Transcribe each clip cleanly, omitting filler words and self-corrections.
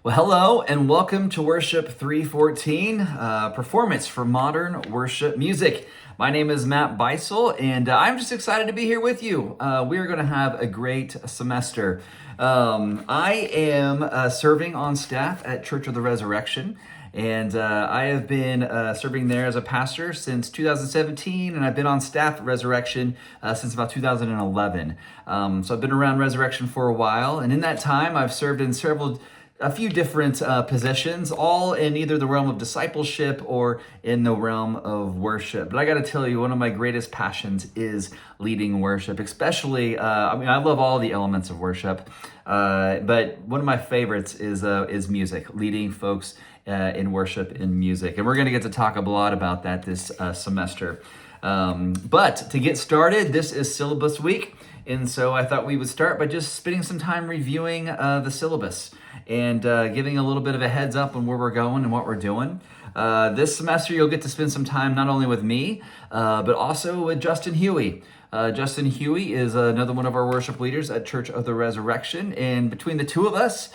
Well, hello and welcome to Worship 314, performance for modern worship music. My name is Matt Beisel, and I'm just excited to be here with you. We are going to have a great semester. I am serving on staff at Church of the Resurrection, and I have been serving there as a pastor since 2017, and I've been on staff at Resurrection since about 2011. So I've been around Resurrection for a while, and in that time, I've served in a few different positions, all in either the realm of discipleship or in the realm of worship. But I got to tell you, one of my greatest passions is leading worship, especially, I love all the elements of worship, but one of my favorites is music, leading folks in worship in music. And we're going to get to talk a lot about that this semester. But to get started, this is syllabus week. And so I thought we would start by just spending some time reviewing the syllabus and giving a little bit of a heads up on where we're going and what we're doing. This semester, you'll get to spend some time not only with me, but also with Justin Huey. Justin Huey is another one of our worship leaders at Church of the Resurrection. And between the two of us,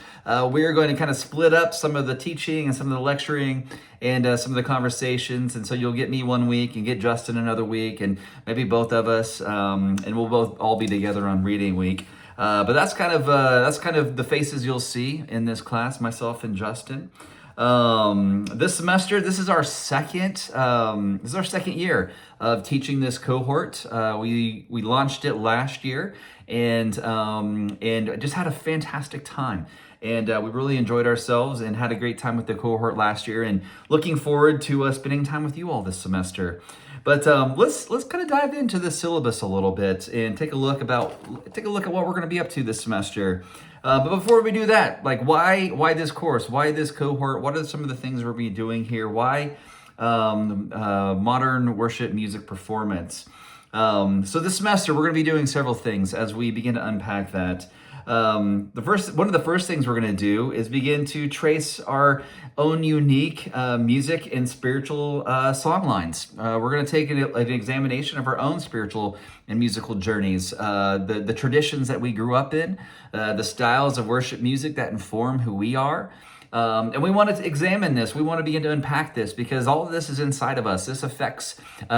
we are going to kind of split up some of the teaching and some of the lecturing and some of the conversations. And so you'll get me one week and get Justin another week, and maybe both of us, and we'll both all be together on reading week. But that's kind of the faces you'll see in this class, myself and Justin. This semester, this is our second year of teaching this cohort. We launched it last year and just had a fantastic time. And we really enjoyed ourselves and had a great time with the cohort last year, and looking forward to spending time with you all this semester. But let's kind of dive into the syllabus a little bit and take a look at what we're going to be up to this semester. But before we do that, like why this course? Why this cohort? What are some of the things we'll be doing here? Why modern worship music performance? So this semester we're going to be doing several things as we begin to unpack that. One of the first things we're going to do is begin to trace our own unique music and spiritual song lines. We're going to take an examination of our own spiritual and musical journeys, the traditions that we grew up in, the styles of worship music that inform who we are. And we want to examine this. We want to begin to unpack this because all of this is inside of us. This affects,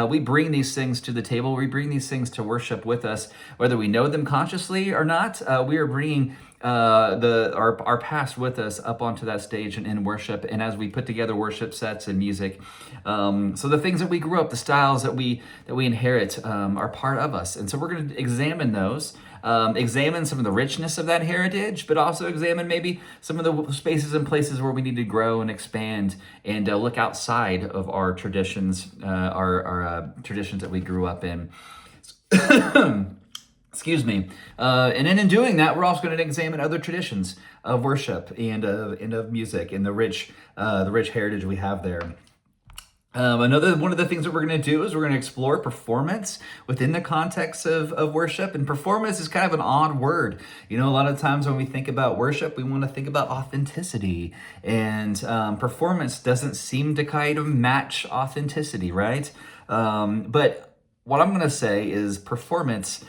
we bring these things to the table. We bring these things to worship with us, whether we know them consciously or not. We are bringing our past with us up onto that stage and in worship. And as we put together worship sets and music, so the things that we grew up, the styles that we inherit, are part of us. And so we're going to examine those. Examine some of the richness of that heritage, but also examine maybe some of the spaces and places where we need to grow and expand and look outside of our traditions, our traditions that we grew up in. Excuse me. And in doing that, we're also going to examine other traditions of worship and of music and the rich heritage we have there. One of the things that we're going to do is we're going to explore performance within the context of worship. And performance is kind of an odd word. You know, a lot of times when we think about worship, we want to think about authenticity. And performance doesn't seem to kind of match authenticity, right? But what I'm going to say is performance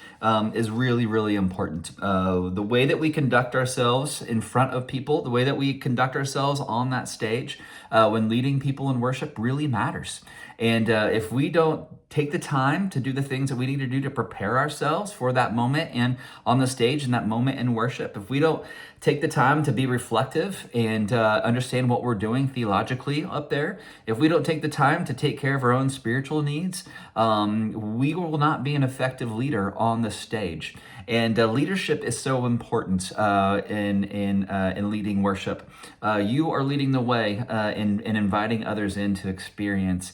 is really, really important. The way that we conduct ourselves in front of people, the way that we conduct ourselves on that stage when leading people in worship really matters. And if we don't take the time to do the things that we need to do to prepare ourselves for that moment and on the stage and that moment in worship, if we don't take the time to be reflective and understand what we're doing theologically up there, if we don't take the time to take care of our own spiritual needs, we will not be an effective leader on the stage. And leadership is so important in leading worship. You are leading the way in inviting others in to experience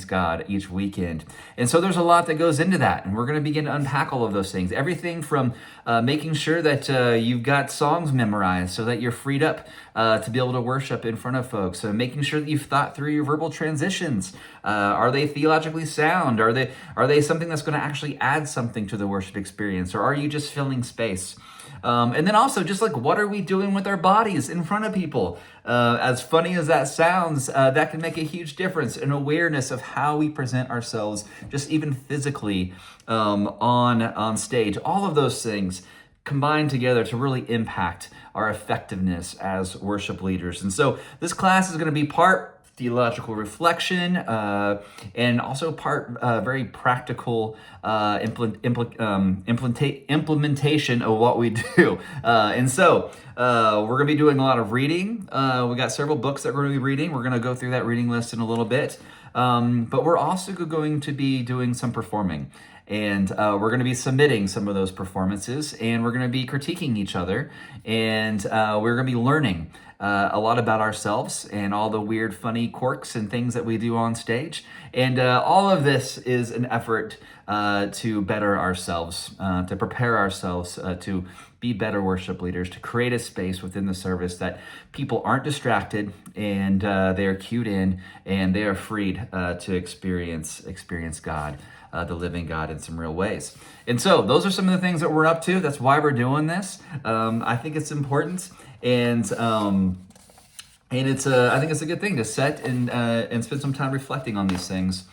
God each weekend. And so there's a lot that goes into that. And we're going to begin to unpack all of those things. Everything from making sure that you've got songs memorized so that you're freed up to be able to worship in front of folks. So making sure that you've thought through your verbal transitions. Are they theologically sound? Are they something that's going to actually add something to the worship experience? Or are you just filling space? And then also just like, what are we doing with our bodies in front of people? As funny as that sounds, that can make a huge difference in awareness of how we present ourselves, just even physically on stage. All of those things combine together to really impact our effectiveness as worship leaders. And so this class is going to be part theological reflection, and also part very practical implementation of what we do. And so we're going to be doing a lot of reading. We got several books that we're going to be reading. We're going to go through that reading list in a little bit. But we're also going to be doing some performing. And we're going to be submitting some of those performances, and we're going to be critiquing each other, and we're going to be learning a lot about ourselves and all the weird, funny quirks and things that we do on stage. And all of this is an effort to better ourselves, to prepare ourselves to be better worship leaders, to create a space within the service that people aren't distracted, and they are cued in, and they are freed to experience God, the living God, in some real ways. And so those are some of the things that we're up to. That's why we're doing this. I think it's important, and it's I think it's a good thing to set and spend some time reflecting on these things.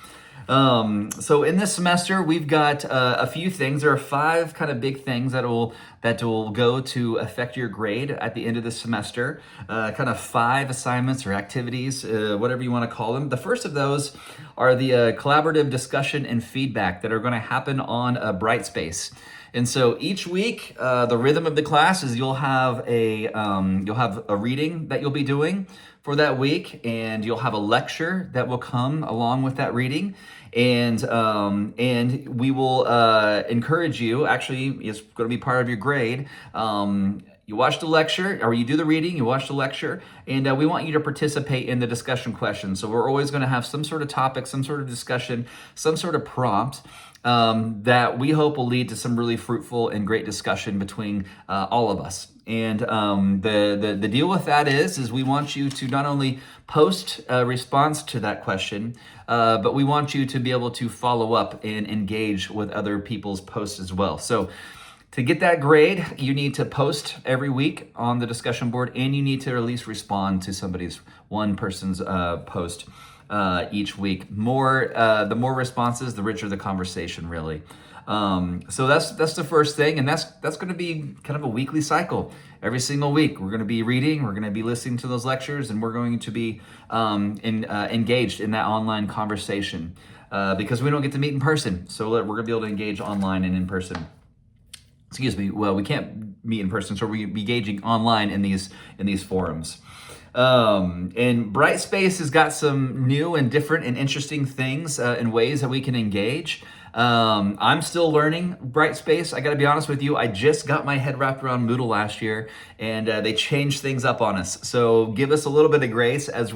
So in this semester, we've got a few things. There are 5 kind of big things that will go to affect your grade at the end of the semester. Kind of 5 assignments or activities, whatever you want to call them. The first of those are the collaborative discussion and feedback that are going to happen on Brightspace. And so each week, the rhythm of the class is you'll have a reading that you'll be doing for that week, and you'll have a lecture that will come along with that reading, and we will encourage you. Actually, it's going to be part of your grade. You watch the lecture, or you do the reading, you watch the lecture, and we want you to participate in the discussion questions. So we're always going to have some sort of topic, some sort of discussion, some sort of prompt that we hope will lead to some really fruitful and great discussion between all of us. And the deal with that is we want you to not only post a response to that question, but we want you to be able to follow up and engage with other people's posts as well. So to get that grade, you need to post every week on the discussion board, and you need to at least respond to one person's post each week. The more responses, the richer the conversation, really. So that's the first thing, and that's going to be kind of a weekly cycle. Every single week, we're going to be reading, we're going to be listening to those lectures, and we're going to be engaged in that online conversation because we don't get to meet in person. So we're going to be able to engage online and in person. Excuse me. Well, we can't meet in person, so we're engaging online in these forums. And Brightspace has got some new and different and interesting things and ways that we can engage. I'm still learning Brightspace. I got to be honest with you. I just got my head wrapped around Moodle last year, and they changed things up on us. So give us a little bit of grace as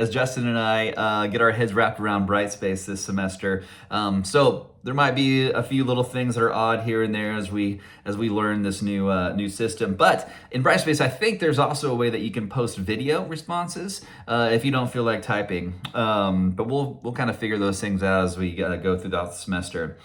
Justin and I get our heads wrapped around Brightspace this semester. So there might be a few little things that are odd here and there as we learn this new system. But in Brightspace, I think there's also a way that you can post video responses if you don't feel like typing. But we'll kind of figure those things out as we go throughout the semester.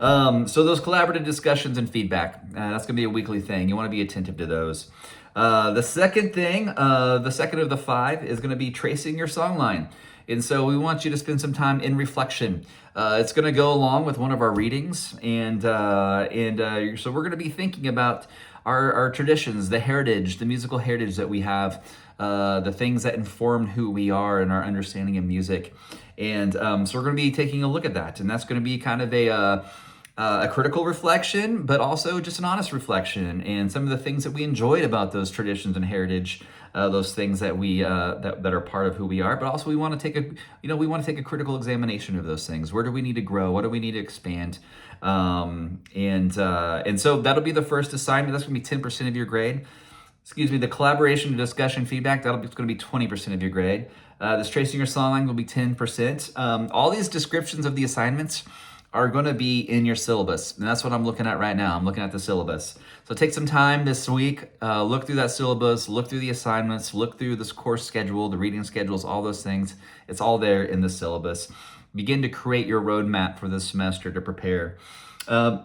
So those collaborative discussions and feedback, that's going to be a weekly thing. You want to be attentive to those. The second thing, the second of the 5, is going to be tracing your songline. And so we want you to spend some time in reflection. It's going to go along with one of our readings, and so we're going to be thinking about our traditions, the heritage, the musical heritage that we have, the things that informed who we are and our understanding of music. And so we're going to be taking a look at that, and that's going to be kind of a critical reflection, but also just an honest reflection, and some of the things that we enjoyed about those traditions and heritage, those things that we that are part of who we are. But also we want to take a critical examination of those things. Where do we need to grow? What do we need to expand? And so that'll be the first assignment. That's going to be 10% of your grade. Excuse me. The collaboration and discussion feedback, it's going to be 20% of your grade. This tracing your songline will be 10%. All these descriptions of the assignments are going to be in your syllabus. And that's what I'm looking at right now. I'm looking at the syllabus. So take some time this week, look through that syllabus, look through the assignments, look through this course schedule, the reading schedules, all those things. It's all there in the syllabus. Begin to create your roadmap for this semester to prepare. The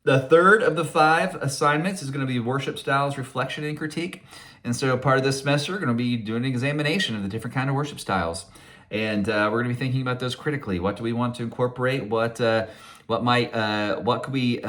third of the 5 assignments is going to be worship styles, reflection, and critique. And so part of this semester, we're going to be doing an examination of the different kind of worship styles. And we're going to be thinking about those critically. What do we want to incorporate? What what could we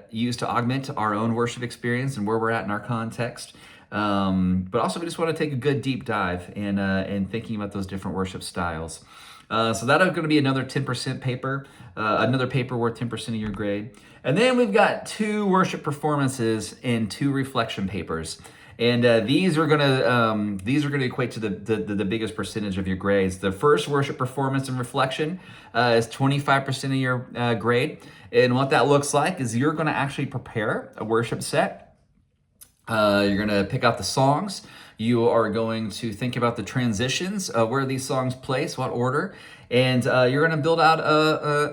use to augment our own worship experience and where we're at in our context. But also, we just want to take a good deep dive in thinking about those different worship styles. So that is going to be another 10% paper, another paper worth 10% of your grade. And then we've got 2 worship performances and 2 reflection papers. And these are gonna equate to the biggest percentage of your grades. The first worship performance and reflection is 25% of your grade. And what that looks like is you're gonna actually prepare a worship set. You're gonna pick out the songs. You are going to think about the transitions, where these songs place, what order, and you're going to build out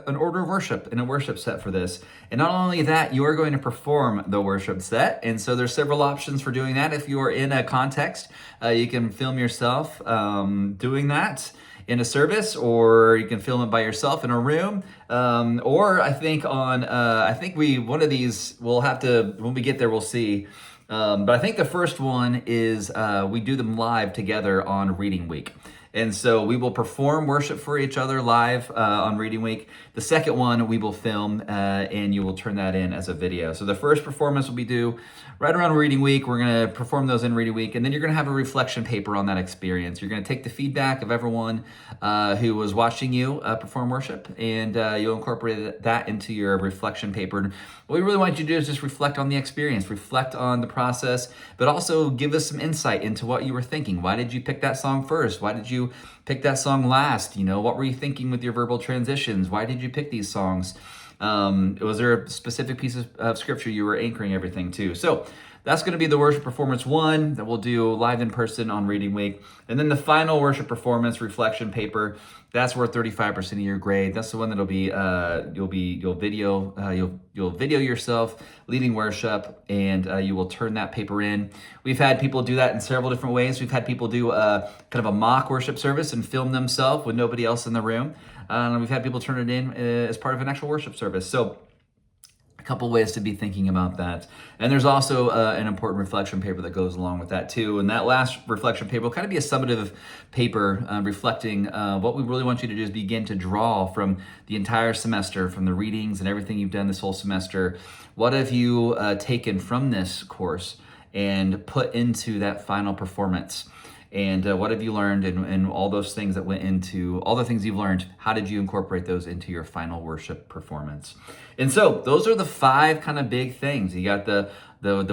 an order of worship and a worship set for this. And not only that, you are going to perform the worship set. And so there's several options for doing that. If you are in a context, you can film yourself doing that in a service, or you can film it by yourself in a room. Or I think one of these, we'll have to, when we get there, we'll see. But I think the first one is we do them live together on Reading Week. And so we will perform worship for each other live on Reading Week. The second one we will film and you will turn that in as a video. So the first performance will be due right around Reading Week. We're going to perform those in Reading Week, and then you're going to have a reflection paper on that experience. You're going to take the feedback of everyone who was watching you perform worship, and you'll incorporate that into your reflection paper. And what we really want you to do is just reflect on the experience, reflect on the process, but also give us some insight into what you were thinking. Why did you pick that song first? Why did you pick that song last? What were you thinking with your verbal transitions? Why did you pick these songs? Was there a specific piece of scripture you were anchoring everything to? So that's going to be the worship performance 1 that we'll do live in person on Reading Week. And then the final worship performance reflection paper, that's worth 35% of your grade. That's the one that'll be you'll video yourself leading worship, and you will turn that paper in. We've had people do that in several different ways. We've had people do kind of a mock worship service and film themselves with nobody else in the room. We've had people turn it in as part of an actual worship service. So a couple ways to be thinking about that. And there's also an important reflection paper that goes along with that too. And that last reflection paper will kind of be a summative paper reflecting what we really want you to do is begin to draw from the entire semester, from the readings and everything you've done this whole semester. What have you taken from this course and put into that final performance? And what have you learned, and all those things that went into, all the things you've learned, how did you incorporate those into your final worship performance? And so those are the 5 kind of big things. You got the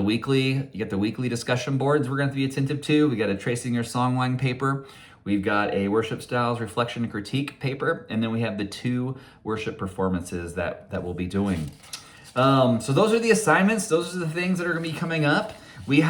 weekly discussion boards we're going to be attentive to. We got a tracing your songline paper. We've got a worship styles reflection and critique paper. And then we have the 2 worship performances that we'll be doing. So those are the assignments. Those are the things that are going to be coming up. We've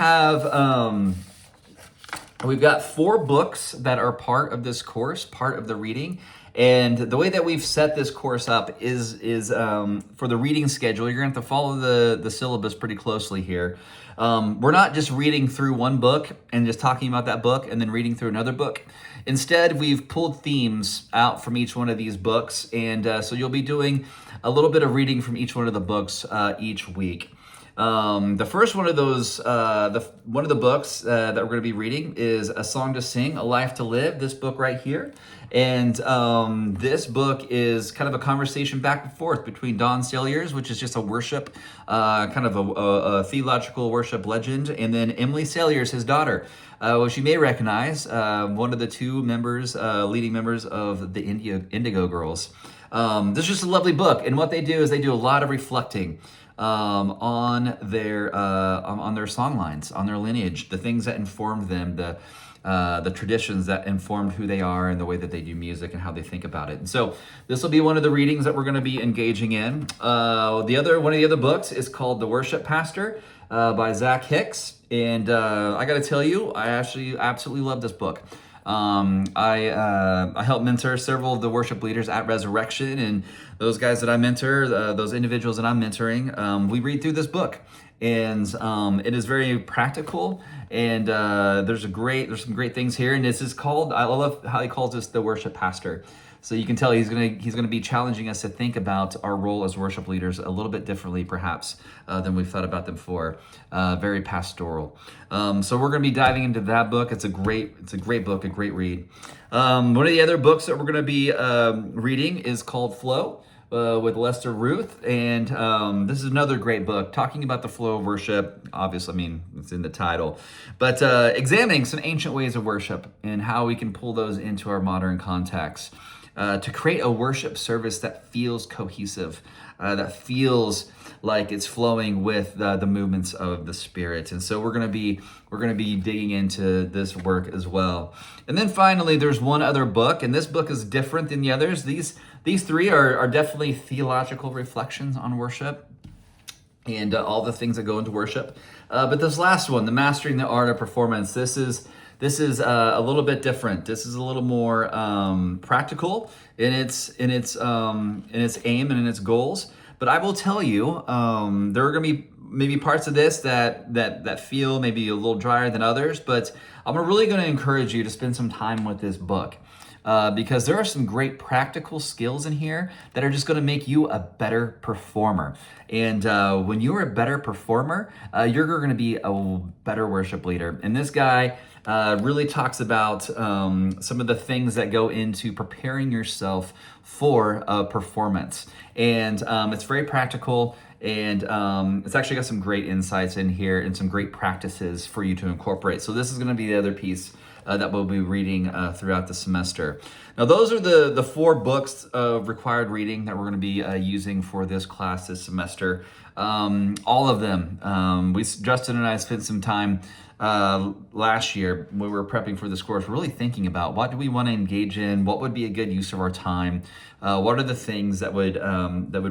got 4 books that are part of this course, part of the reading. And the way that we've set this course up is for the reading schedule, you're going to have to follow the syllabus pretty closely here. We're not just reading through one book and just talking about that book and then reading through another book. Instead, we've pulled themes out from each one of these books. And so you'll be doing a little bit of reading from each one of the books each week. The first one of those, one of the books that we're going to be reading is A Song to Sing, A Life to Live, this book right here. And this book is kind of a conversation back and forth between Don Saliers, which is just a worship, kind of a theological worship legend, and then Emily Saliers, his daughter, which you may recognize, one of the 2 members, leading members of the Indigo Girls. This is just a lovely book, and what they do is they do a lot of reflecting on their songlines, on their lineage, the things that informed them, the traditions that informed who they are and the way that they do music and how they think about it. And so this will be one of the readings that we're going to be engaging in. One of the other books is called The Worship Pastor by Zach Hicks, and I got to tell you, I actually absolutely love this book. I help mentor several of the worship leaders at Resurrection, and those guys that I mentor, those individuals that I'm mentoring, we read through this book, and it is very practical, and there's some great things here, and this is called, I love how he calls this the worship pastor. So you can tell he's gonna be challenging us to think about our role as worship leaders a little bit differently, perhaps, than we've thought about them before. Very pastoral. So we're gonna be diving into that book. It's a great book, a great read. One of the other books that we're gonna be reading is called Flow with Lester Ruth, and this is another great book talking about the flow of worship. Obviously, I mean, it's in the title, but examining some ancient ways of worship and how we can pull those into our modern context to create a worship service that feels cohesive, that feels like it's flowing with the movements of the Spirit. And so we're gonna be digging into this work as well. And then finally, there's one other book, and this book is different than the others. These three are definitely theological reflections on worship and all the things that go into worship. But this last one, the Mastering the Art of Performance, this is a little bit different. This is a little more practical in its aim and in its goals. But I will tell you, there are going to be maybe parts of this that feel maybe a little drier than others. But I'm really going to encourage you to spend some time with this book. Because there are some great practical skills in here that are just going to make you a better performer. And when you're a better performer, you're going to be a better worship leader. And this guy really talks about some of the things that go into preparing yourself for a performance. And it's very practical. And it's actually got some great insights in here and some great practices for you to incorporate. So this is going to be the other piece that we'll be reading throughout the semester. Now, those are the 4 books of required reading that we're going to be using for this class this semester. All of them. Justin and I spent some time last year when we were prepping for this course, really thinking about what do we want to engage in, what would be a good use of our time, what are the things that would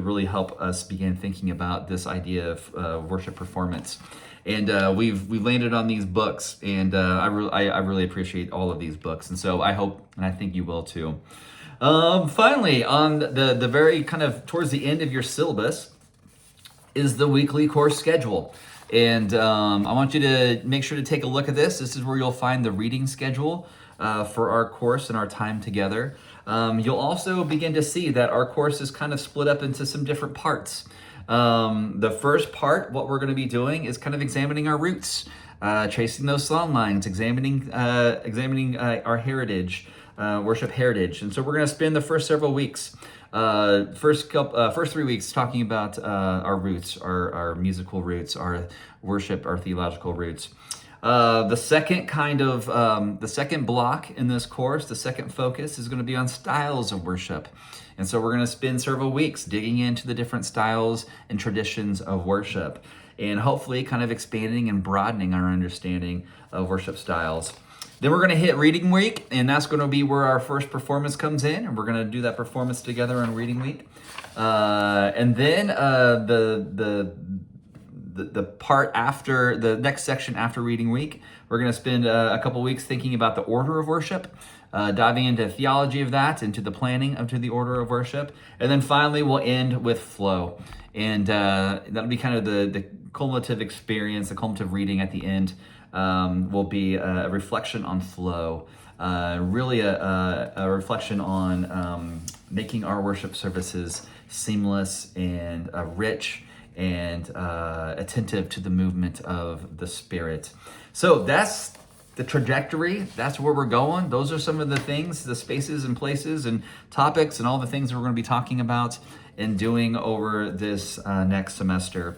really help us begin thinking about this idea of worship performance. And we've landed on these books, and I really appreciate all of these books, and so I hope and I think you will too. Finally, on the very kind of towards the end of your syllabus is the weekly course schedule, and I want you to make sure to take a look at this. This is where you'll find the reading schedule for our course and our time together. You'll also begin to see that our course is kind of split up into some different parts. The first part, what we're going to be doing is kind of examining our roots, tracing those song lines, examining our heritage, worship heritage. And so we're going to spend the first several weeks, first 3 weeks talking about our roots, our musical roots, our worship, our theological roots. The second the second block in this course, the second focus is going to be on styles of worship. And so we're going to spend several weeks digging into the different styles and traditions of worship and hopefully kind of expanding and broadening our understanding of worship styles. Then we're going to hit reading week, and that's going to be where our first performance comes in, and we're going to do that performance together on reading week. And then the part after, the next section after reading week, we're going to spend a couple weeks thinking about the order of worship, diving into theology of that, into the planning of the order of worship. And then finally, we'll end with flow. And that'll be kind of the cumulative experience, the cumulative reading at the end will be a reflection on flow, really a reflection on making our worship services seamless and rich and attentive to the movement of the Spirit. So that's the trajectory. That's where we're going. Those are some of the things, the spaces and places and topics and all the things that we're going to be talking about and doing over this next semester.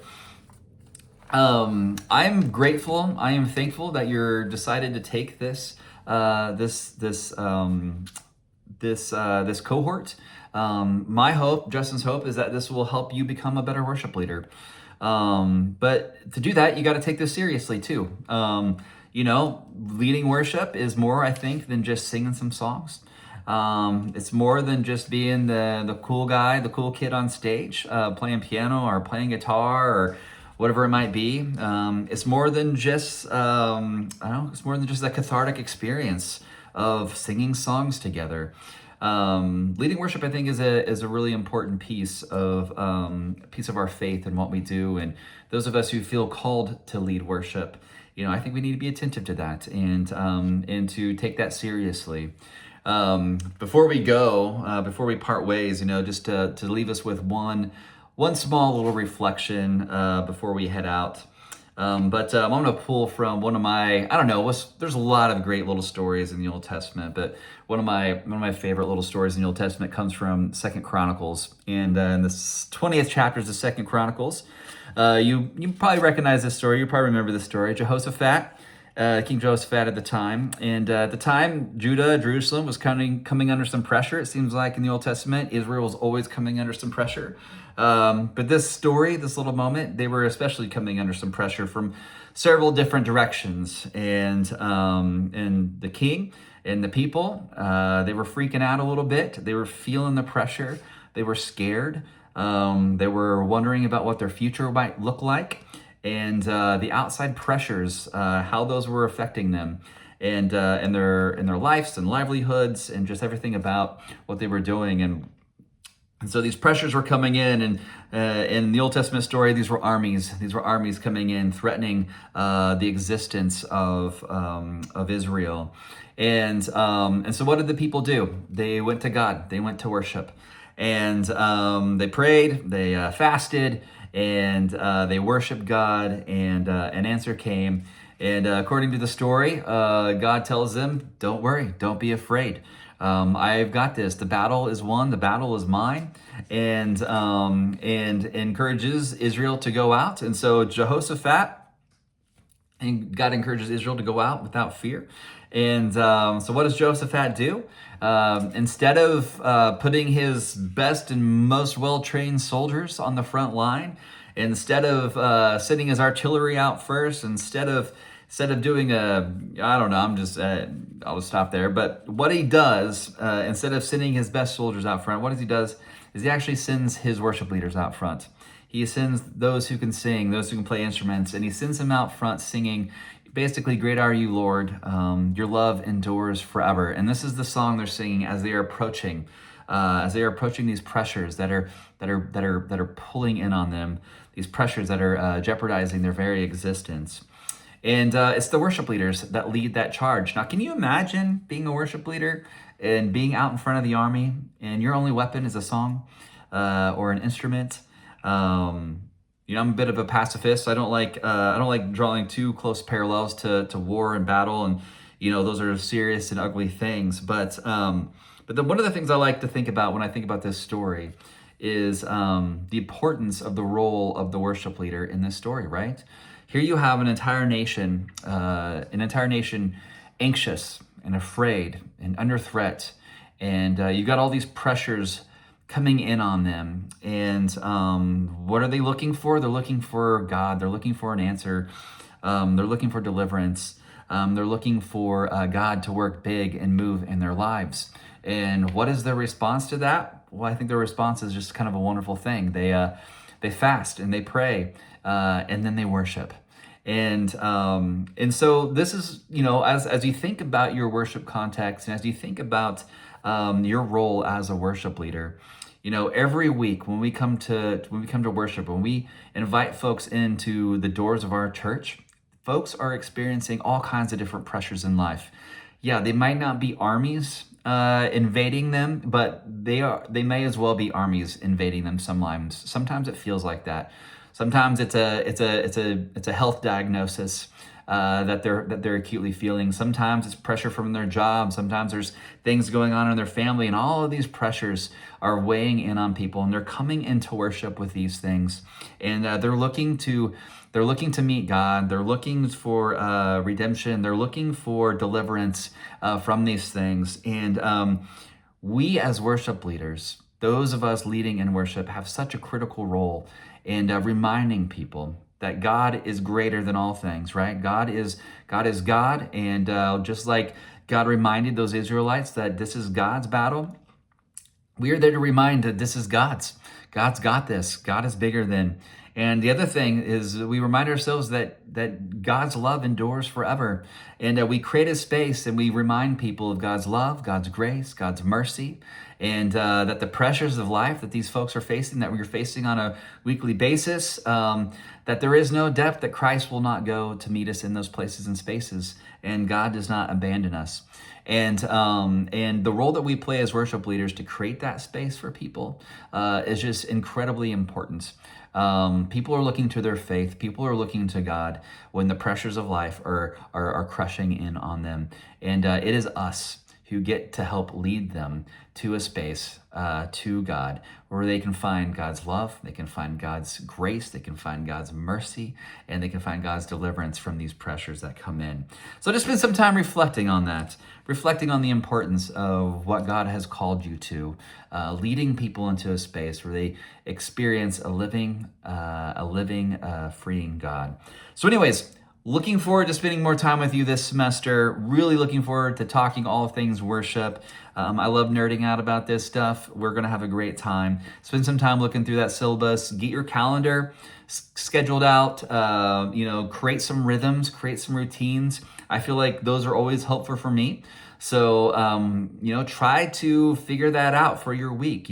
I'm grateful. I am thankful that you're decided to take this cohort. My hope, Justin's hope, is that this will help you become a better worship leader. But to do that, you got to take this seriously too. Leading worship is more, I think, than just singing some songs. It's more than just being the cool guy, the cool kid on stage, playing piano or playing guitar or whatever it might be. It's more than just, it's more than just that cathartic experience of singing songs together. Leading worship, I think, is a really important piece of our faith and what we do. And those of us who feel called to lead worship, I think we need to be attentive to that and to take that seriously. Before we go, before we part ways, just to leave us with one small little reflection before we head out. But I'm going to pull from one of my, I don't know, there's a lot of great little stories in the Old Testament, but one of my favorite little stories in the Old Testament comes from Second Chronicles, and in the 20th chapters of Second Chronicles, you probably recognize this story. You probably remember this story. Jehoshaphat, King Jehoshaphat at the time, and at the time, Jerusalem was coming under some pressure. It seems like in the Old Testament, Israel was always coming under some pressure. But this story, this little moment, they were especially coming under some pressure from several different directions, and the king and the people, they were freaking out a little bit. They were feeling the pressure. They were scared. They were wondering about what their future might look like, and the outside pressures, how those were affecting them, and in their lives and livelihoods, and just everything about what they were doing. And so these pressures were coming in, and in the Old Testament story, these were armies. These were armies coming in, threatening the existence of Israel. And so what did the people do? They went to God. They went to worship. And they prayed, they fasted, and they worshiped God, and an answer came. And according to the story, God tells them, "Don't worry, don't be afraid. I've got this. The battle is won. The battle is mine," and encourages Israel to go out. And so Jehoshaphat, and God encourages Israel to go out without fear. And so what does Jehoshaphat do? Instead of putting his best and most well-trained soldiers on the front line, instead of sending his artillery out first, instead of doing I don't know, I'll just stop there. But what he does, instead of sending his best soldiers out front, what he does is he actually sends his worship leaders out front. He sends those who can sing, those who can play instruments, and he sends them out front singing, basically, "Great are you, Lord. Your love endures forever." And this is the song they're singing as they are approaching these pressures that are pulling in on them, these pressures that are jeopardizing their very existence. And it's the worship leaders that lead that charge. Now, can you imagine being a worship leader and being out in front of the army, and your only weapon is a song or an instrument? I'm a bit of a pacifist. I don't like drawing too close parallels to war and battle, and those are serious and ugly things. But one of the things I like to think about when I think about this story is the importance of the role of the worship leader in this story. Right here, you have an entire nation anxious and afraid and under threat, and you've got all these pressures coming in on them. And what are they looking for? They're looking for God. They're looking for an answer. They're looking for deliverance. They're looking for God to work big and move in their lives. And what is their response to that? Well, I think their response is just kind of a wonderful thing. They fast and they pray, and then they worship. And so this is, as you think about your worship context, and as you think about your role as a worship leader, every week when we come to worship, when we invite folks into the doors of our church, folks are experiencing all kinds of different pressures in life. Yeah, they might not be armies invading them, but they may as well be armies invading them sometimes. Sometimes it feels like that. Sometimes it's a health diagnosis that they're acutely feeling. Sometimes it's pressure from their job. Sometimes there's things going on in their family, and all of these pressures are weighing in on people, and they're coming into worship with these things, and they're looking to meet God. They're looking for redemption. They're looking for deliverance from these things. And we as worship leaders, those of us leading in worship, have such a critical role in reminding people that God is greater than all things, right? God is God, and just like God reminded those Israelites that this is God's battle, we are there to remind that this is God's. God's got this. God is bigger than. And the other thing is we remind ourselves that God's love endures forever. And we create a space and we remind people of God's love, God's grace, God's mercy, and that the pressures of life that these folks are facing, that we're facing on a weekly basis, that there is no depth that Christ will not go to meet us in those places and spaces. and God does not abandon us. And the role that we play as worship leaders to create that space for people is just incredibly important. People are looking to their faith. People are looking to God when the pressures of life are crushing in on them. And it is us who get to help lead them to a space, to God, where they can find God's love, they can find God's grace, they can find God's mercy, and they can find God's deliverance from these pressures that come in. So just spend some time reflecting on that, reflecting on the importance of what God has called you to, leading people into a space where they experience a living, freeing God. So anyways, looking forward to spending more time with you this semester. Really looking forward to talking all things worship. I love nerding out about this stuff. We're going to have a great time. Spend some time looking through that syllabus. Get your calendar scheduled out. Create some rhythms, create some routines. I feel like those are always helpful for me. So, try to figure that out for your week.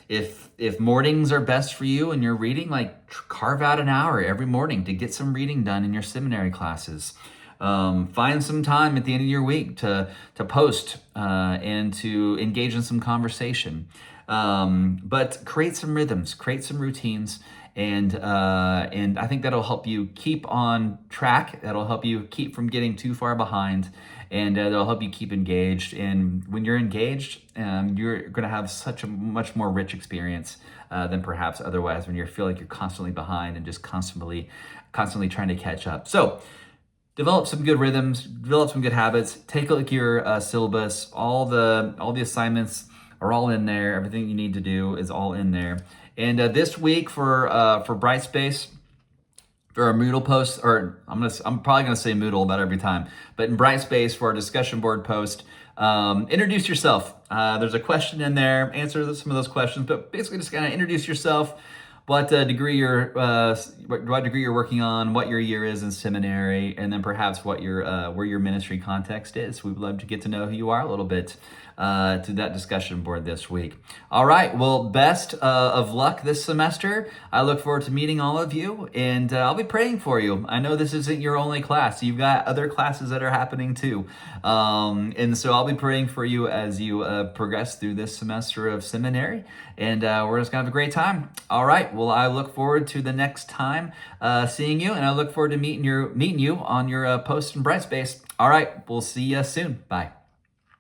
If mornings are best for you and you're reading, carve out an hour every morning to get some reading done in your seminary classes. Find some time at the end of your week to post and to engage in some conversation. But create some rhythms, create some routines, and I think that'll help you keep on track. That'll help you keep from getting too far behind, and that'll help you keep engaged. And when you're engaged, you're going to have such a much more rich experience than perhaps otherwise when you feel like you're constantly behind and just constantly trying to catch up. So develop some good rhythms, develop some good habits. Take a look at your syllabus. All the assignments are all in there. Everything you need to do is all in there. And this week for Brightspace, for our Moodle post, or I'm probably gonna say Moodle about every time, but in Brightspace for our discussion board post, introduce yourself. There's a question in there. Answer some of those questions, but basically just kind of introduce yourself. What degree you're working on, what your year is in seminary, and then perhaps what where your ministry context is. We would love to get to know who you are a little bit to that discussion board this week. All right, well, best of luck this semester. I look forward to meeting all of you, and I'll be praying for you. I know this isn't your only class. You've got other classes that are happening too. And so I'll be praying for you as you progress through this semester of seminary, and we're just gonna have a great time. All right, well, I look forward to the next time seeing you, and I look forward to meeting you on your post in Brightspace. All right, we'll see you soon. Bye.